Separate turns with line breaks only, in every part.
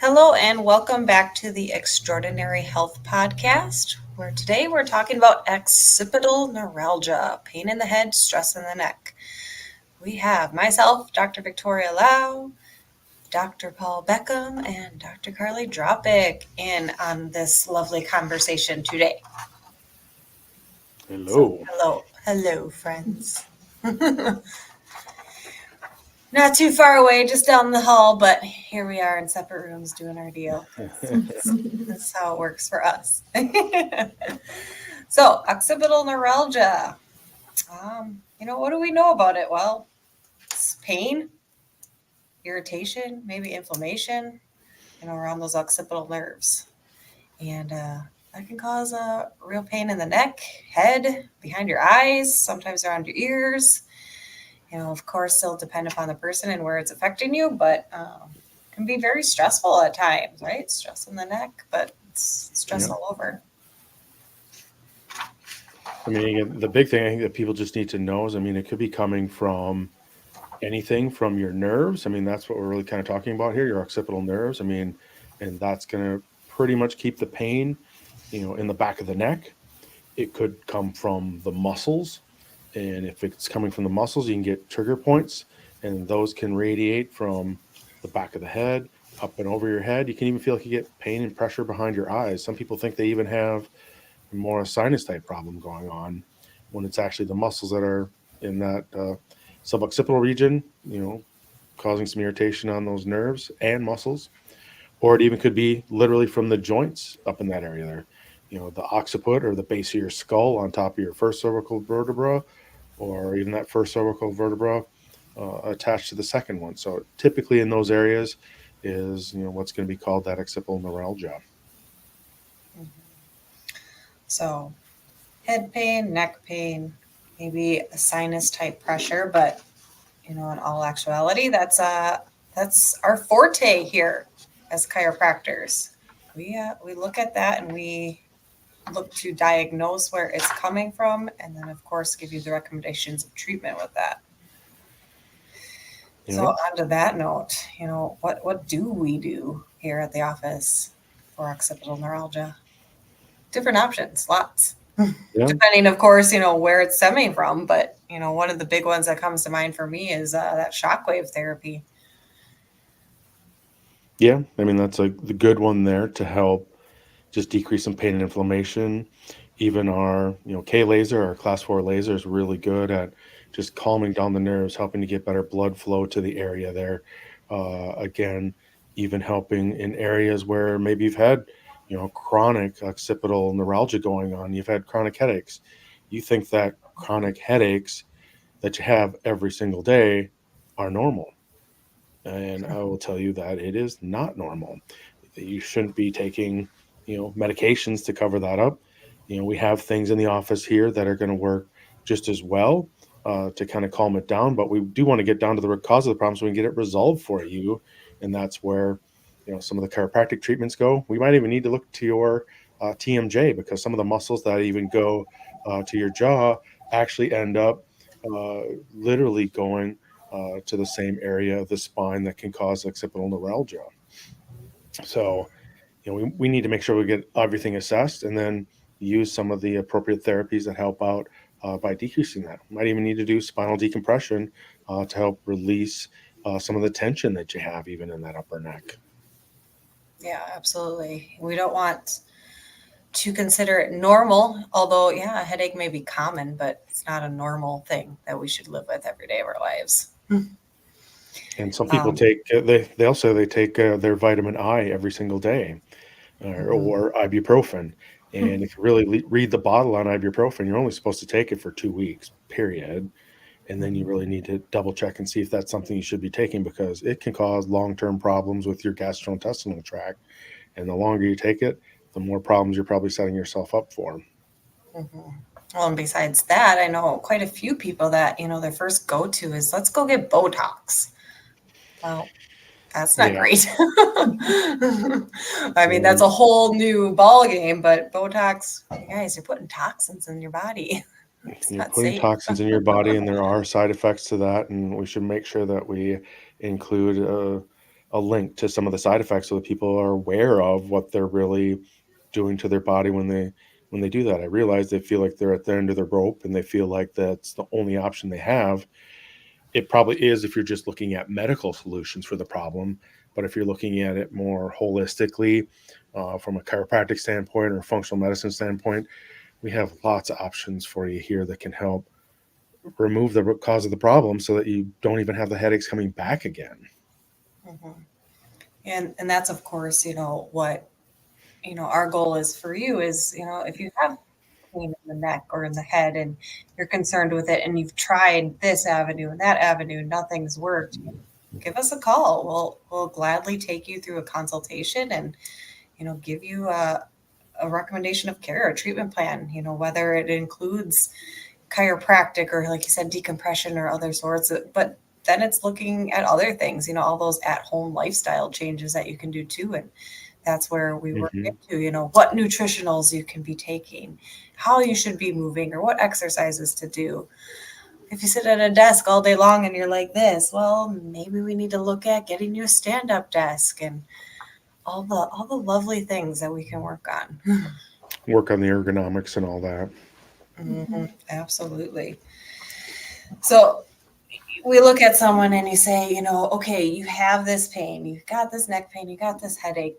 Hello and welcome back to the Extraordinary Health Podcast, where today we're talking about occipital neuralgia, pain in the head, stress in the neck. We have myself, Dr. Victoria Lau, Dr. Paul Beckham, and Dr. Carly Dropick in on this lovely conversation today.
Hello.
Hello, friends. Not too far away, just down the hall, but here we are in separate rooms doing our deal. That's how it works for us. So, occipital neuralgia. What do we know about it? Well, it's pain, irritation, maybe inflammation, around those occipital nerves. And that can cause a real pain in the neck, head, behind your eyes, sometimes around your ears. Of course, it'll depend upon the person and where it's affecting you, but can be very stressful at times, right? Stress in the neck, but it's stress all over.
I mean, the big thing I think that people just need to know is, it could be coming from anything from your nerves. That's what we're really kind of talking about here, your occipital nerves. And that's going to pretty much keep the pain, in the back of the neck. It could come from the muscles. And if it's coming from the muscles, you can get trigger points, and those can radiate from the back of the head up and over your head. You can even feel like you get pain and pressure behind your eyes. Some people think they even have more a sinus type problem going on when it's actually the muscles that are in that suboccipital region, causing some irritation on those nerves and muscles. Or it even could be literally from the joints up in that area there. The occiput, or the base of your skull on top of your first cervical vertebra, or even that first cervical vertebra attached to the second one. So typically in those areas is, what's going to be called that occipital neuralgia.
Mm-hmm. So head pain, neck pain, maybe a sinus type pressure, but in all actuality, that's our forte here as chiropractors. We look at that and we look to diagnose where it's coming from, and then of course give you the recommendations of treatment with that. Yeah. So on to that note, what do we do here at the office for occipital neuralgia? Different options, lots. Yeah. Depending, of course, where it's stemming from. But, one of the big ones that comes to mind for me is that shockwave therapy.
Yeah, that's the good one there to help just decrease some pain and inflammation. Even our, K laser, our class 4 laser is really good at just calming down the nerves, helping to get better blood flow to the area there. Again, even helping in areas where maybe you've had, chronic occipital neuralgia going on. You've had chronic headaches. You think that chronic headaches that you have every single day are normal. And I will tell you that it is not normal. You shouldn't be taking, medications to cover that up. We have things in the office here that are going to work just as well to kind of calm it down. But we do want to get down to the root cause of the problem so we can get it resolved for you. And that's where, some of the chiropractic treatments go. We might even need to look to your TMJ, because some of the muscles that even go to your jaw actually end up literally going to the same area of the spine that can cause occipital neuralgia. So, we need to make sure we get everything assessed and then use some of the appropriate therapies that help out by decreasing that. Might even need to do spinal decompression to help release some of the tension that you have even in that upper neck.
Yeah, absolutely. We don't want to consider it normal, although, a headache may be common, but it's not a normal thing that we should live with every day of our lives.
And some people take, they also take their vitamin I every single day or ibuprofen. And if you really read the bottle on ibuprofen, you're only supposed to take it for 2 weeks, period. And then you really need to double check and see if that's something you should be taking, because it can cause long-term problems with your gastrointestinal tract. And the longer you take it, the more problems you're probably setting yourself up for.
Mm-hmm. Well, and besides that, I know quite a few people that, their first go-to is, let's go get Botox. Well, that's not great. That's a whole new ball game, but Botox, guys, you're putting toxins in your body.
You're putting toxins in your body, and there are side effects to that, and we should make sure that we include a link to some of the side effects so that people are aware of what they're really doing to their body when they do that. I realize they feel like they're at the end of their rope and they feel like that's the only option they have. It probably is if you're just looking at medical solutions for the problem, but if you're looking at it more holistically, from a chiropractic standpoint or a functional medicine standpoint, we have lots of options for you here that can help remove the root cause of the problem so that you don't even have the headaches coming back again.
Hmm. And that's of course, what, our goal is for you is, if you have pain in the neck or in the head and you're concerned with it and you've tried this avenue and that avenue, nothing's worked, give us a call. We'll gladly take you through a consultation and, give you a recommendation of care, a treatment plan, whether it includes chiropractic or, like you said, decompression or other sorts. But then it's looking at other things, all those at home lifestyle changes that you can do too. And that's where we work
Hmm.
into, what nutritionals you can be taking, how you should be moving, or what exercises to do. If you sit at a desk all day long and you're like this, well, maybe we need to look at getting you a stand-up desk and all the lovely things that we can work on.
Work on the ergonomics and all that.
Absolutely. So we look at someone and you say, okay, you have this pain, you've got this neck pain, you got this headache,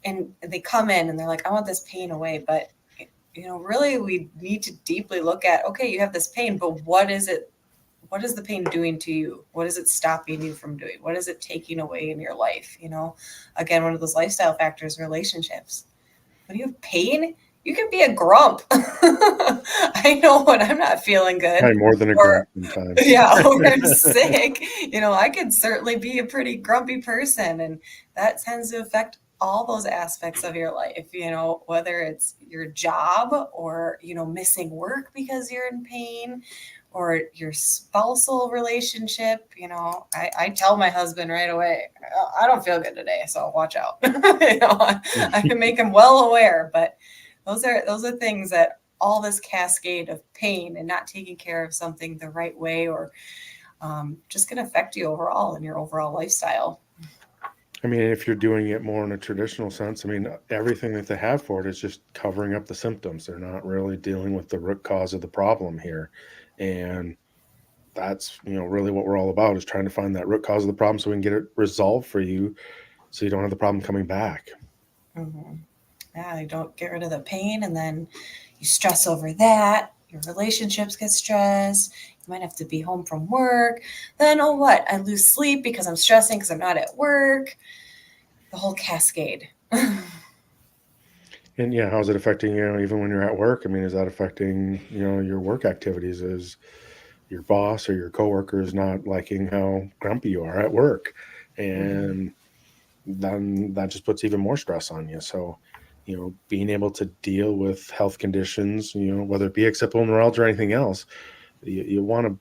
and they come in and they're like, I want this pain away. But, really we need to deeply look at, okay, you have this pain, but what is it? What is the pain doing to you? What is it stopping you from doing? What is it taking away in your life? Again, one of those lifestyle factors, relationships. When you have pain, you can be a grump. I know when I'm not feeling good
Probably more than a
or
grump sometimes.
yeah, or I'm sick, I could certainly be a pretty grumpy person. And that tends to affect all those aspects of your life, whether it's your job or, missing work because you're in pain or your spousal relationship. I tell my husband right away, I don't feel good today, so watch out. I can make him well aware, but those are things that all this cascade of pain and not taking care of something the right way or just going to affect you overall in your overall lifestyle.
I mean, if you're doing it more in a traditional sense, I mean, everything that they have for it is just covering up the symptoms. They're not really dealing with the root cause of the problem here. And that's, really what we're all about is trying to find that root cause of the problem so we can get it resolved for you so you don't have the problem coming back.
Mm-hmm. Yeah, you don't get rid of the pain, and then you stress over that. Your relationships get stressed. You might have to be home from work. Then, oh, what? I lose sleep because I'm stressing because I'm not at work. The whole cascade.
And yeah, how's it affecting you, even when you're at work? I mean, is that affecting, your work activities? Is your boss or your coworkers not liking how grumpy you are at work?
Mm-hmm.
And then that just puts even more stress on you. So, being able to deal with health conditions, whether it be occipital neuralgia or anything else, you want to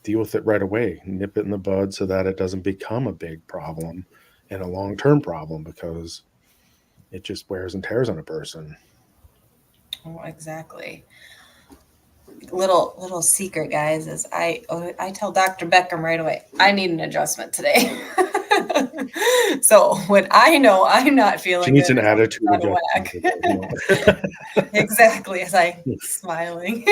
deal with it right away, nip it in the bud so that it doesn't become a big problem and a long-term problem because it just wears and tears on a person.
Oh, exactly. Little secret, guys, is I tell Dr. Beckham right away, I need an adjustment today. So when I know I'm not
She
feeling good
needs an
or something's
attitude
out of
adjustment.
whack. Exactly, as I smiling.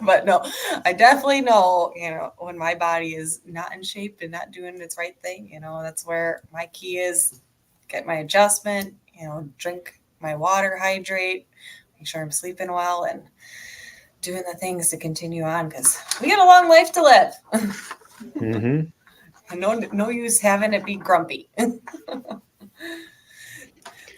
But no, I definitely know, when my body is not in shape and not doing its right thing, that's where my key is. Get my adjustment, drink my water, hydrate, make sure I'm sleeping well and doing the things to continue on because we got a long life to live.
Hmm.
And no use having it be grumpy.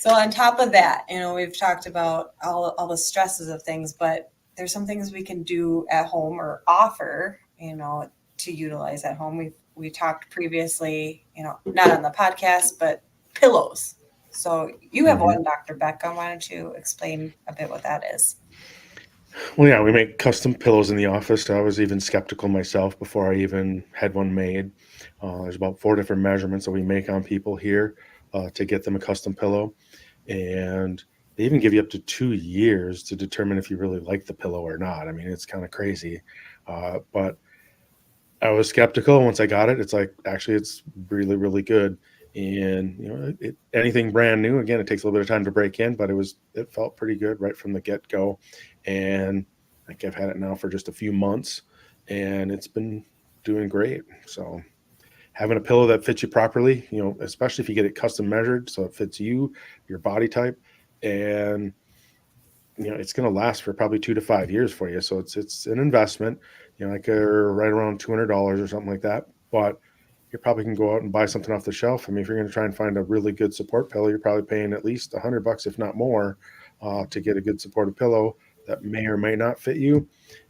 So on top of that, we've talked about all the stresses of things, but there's some things we can do at home or offer, to utilize at home. We talked previously, not on the podcast, but pillows. So you have
Hmm.
one, Dr. Beckham. Why don't you explain a bit what that is?
Well, yeah, we make custom pillows in the office. I was even skeptical myself before I even had one made. There's about 4 different measurements that we make on people here to get them a custom pillow. And they even give you up to 2 years to determine if you really like the pillow or not. I mean, it's kind of crazy. But I was skeptical. Once I got it, it's like, actually, it's really, really good. And anything brand new, again, it takes a little bit of time to break in, but it felt pretty good right from the get-go. And I think I've had it now for just a few months, and it's been doing great. So having a pillow that fits you properly, especially if you get it custom measured so it fits you, your body type, and it's going to last for probably 2 to 5 years for you. So it's an investment, like right around $200 or something like that. But you probably can go out and buy something off the shelf. I mean, if you're going to try and find a really good support pillow, you're probably paying at least $100, if not more, to get a good supportive pillow that may or may not fit you.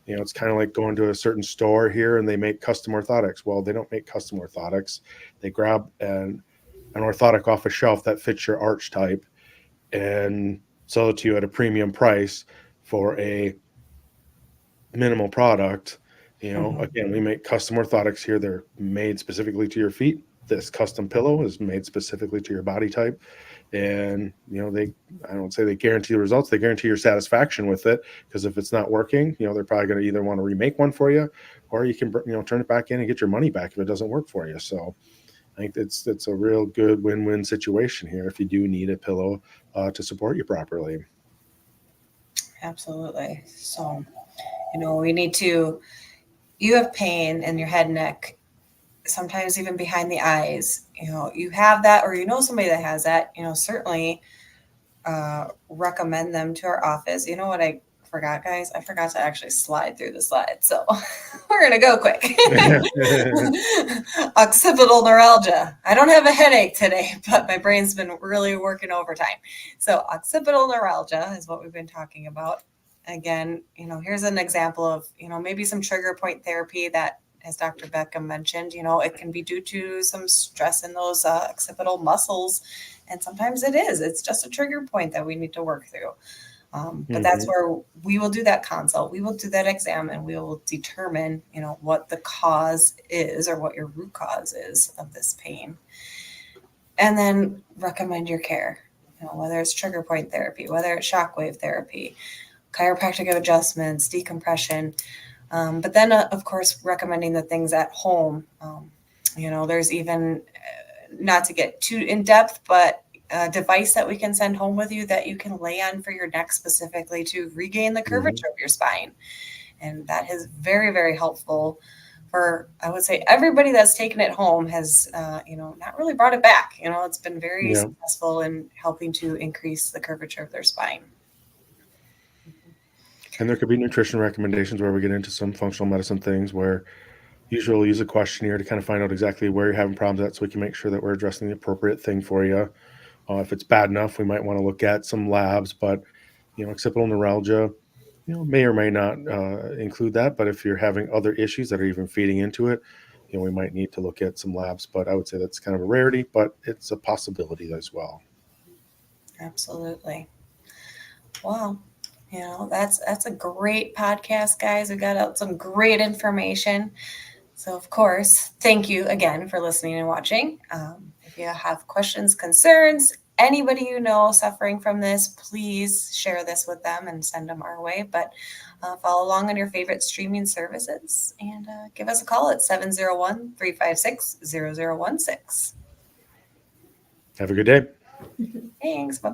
It's kind of like going to a certain store here and they make custom orthotics. Well, they don't make custom orthotics. They grab an orthotic off a shelf that fits your arch type and sell it to you at a premium price for a minimal product. Again, we make custom orthotics here. They're made specifically to your feet. This custom pillow is made specifically to your body type. And, I don't say they guarantee the results. They guarantee your satisfaction with it. Because if it's not working, they're probably going to either want to remake one for you, or you can, turn it back in and get your money back if it doesn't work for you. So I think it's a real good win-win situation here if you do need a pillow to support you properly.
Absolutely. So, we need to, you have pain in your head and neck, sometimes even behind the eyes, you have that, or somebody that has that, certainly recommend them to our office. You know what I forgot, guys? I forgot to actually slide through the slide. So we're going to go quick. Occipital neuralgia. I don't have a headache today, but my brain's been really working overtime. So occipital neuralgia is what we've been talking about. Again, here's an example of, maybe some trigger point therapy that, as Dr. Beckham mentioned, it can be due to some stress in those occipital muscles. And sometimes it's just a trigger point that we need to work through. But that's where we will do that consult. We will do that exam and we will determine, what the cause is or what your root cause is of this pain. And then recommend your care, whether it's trigger point therapy, whether it's shockwave therapy, chiropractic adjustments, decompression. But then, of course, recommending the things at home. There's even, not to get too in depth, but a device that we can send home with you that you can lay on for your neck specifically to regain the curvature of your spine. And that is very, very helpful for, I would say, everybody that's taken it home has, not really brought it back. It's been very successful in helping to increase the curvature of their spine.
And there could be nutrition recommendations where we get into some functional medicine things where usually we'll use a questionnaire to kind of find out exactly where you're having problems at so we can make sure that we're addressing the appropriate thing for you. If it's bad enough, we might want to look at some labs, but, occipital neuralgia, may or may not include that. But if you're having other issues that are even feeding into it, we might need to look at some labs. But I would say that's kind of a rarity, but it's a possibility as well.
Absolutely. Wow. That's a great podcast, guys. We got out some great information. So, of course, thank you again for listening and watching. If you have questions, concerns, anybody suffering from this, please share this with them and send them our way. But follow along on your favorite streaming services and give us a call at 701-356-0016.
Have a good day.
Thanks. Bye-bye.